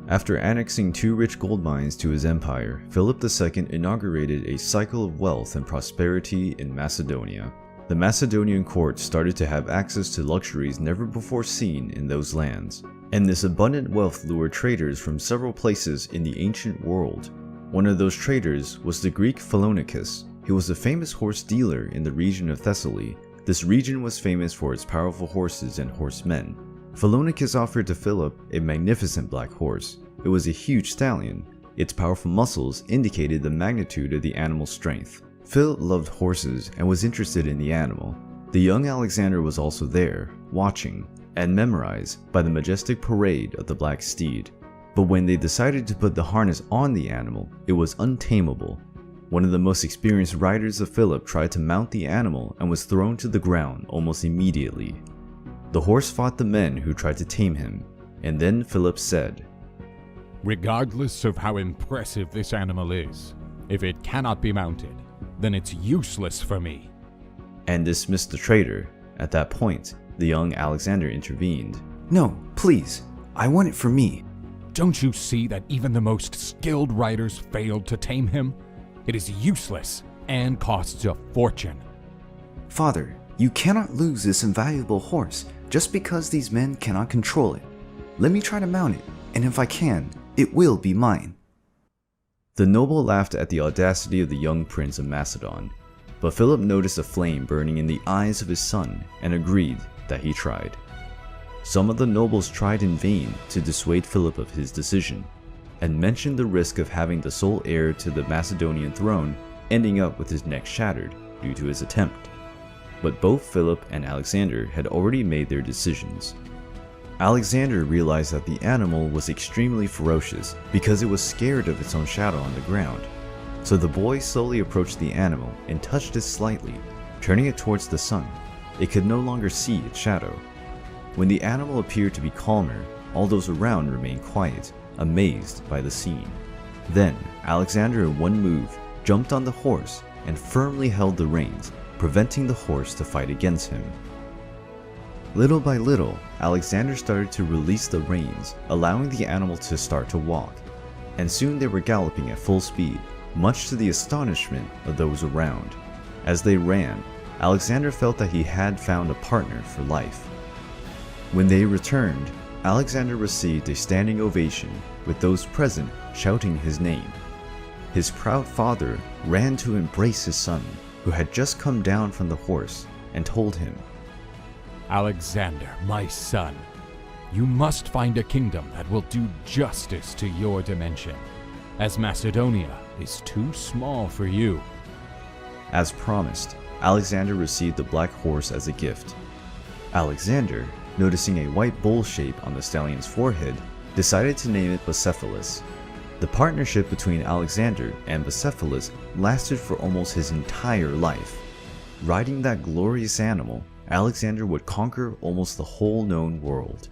After annexing 2 rich gold mines to his empire, Philip II inaugurated a cycle of wealth and prosperity in Macedonia. The Macedonian court started to have access to luxuries never before seen in those lands, and this abundant wealth lured traders from several places in the ancient world. One of those traders was the Greek Philonacus. He was a famous horse dealer in the region of Thessaly. This region was famous for its powerful horses and horsemen. Philonacus offered to Philip a magnificent black horse. It was a huge stallion. Its powerful muscles indicated the magnitude of the animal's strength. Philip loved horses and was interested in the animal. The young Alexander was also there, watching, and memorized by the majestic parade of the black steed. But when they decided to put the harness on the animal, it was untamable. One of the most experienced riders of Philip tried to mount the animal and was thrown to the ground almost immediately. The horse fought the men who tried to tame him, and then Philip said, "Regardless of how impressive this animal is, if it cannot be mounted, then it's useless for me," and dismissed the trader. At that point, the young Alexander intervened. "No, please, I want it for me." "Don't you see that even the most skilled riders failed to tame him? It is useless and costs a fortune." "Father, you cannot lose this invaluable horse just because these men cannot control it. Let me try to mount it, and if I can, it will be mine." The noble laughed at the audacity of the young prince of Macedon, but Philip noticed a flame burning in the eyes of his son and agreed that he tried. Some of the nobles tried in vain to dissuade Philip of his decision, and mentioned the risk of having the sole heir to the Macedonian throne ending up with his neck shattered due to his attempt. But both Philip and Alexander had already made their decisions. Alexander realized that the animal was extremely ferocious because it was scared of its own shadow on the ground. So the boy slowly approached the animal and touched it slightly, turning it towards the sun. It could no longer see its shadow. When the animal appeared to be calmer, all those around remained quiet, amazed by the scene. Then Alexander in one move jumped on the horse and firmly held the reins, preventing the horse to fight against him. Little by little, Alexander started to release the reins, allowing the animal to start to walk, and soon they were galloping at full speed, much to the astonishment of those around. As they ran, Alexander felt that he had found a partner for life. When they returned, Alexander received a standing ovation, with those present shouting his name. His proud father ran to embrace his son, who had just come down from the horse, and told him, "Alexander, my son, you must find a kingdom that will do justice to your dimension, as Macedonia is too small for you." As promised, Alexander received the black horse as a gift. Alexander, noticing a white bull shape on the stallion's forehead, decided to name it Bucephalus. The partnership between Alexander and Bucephalus lasted for almost his entire life. Riding that glorious animal, Alexander would conquer almost the whole known world.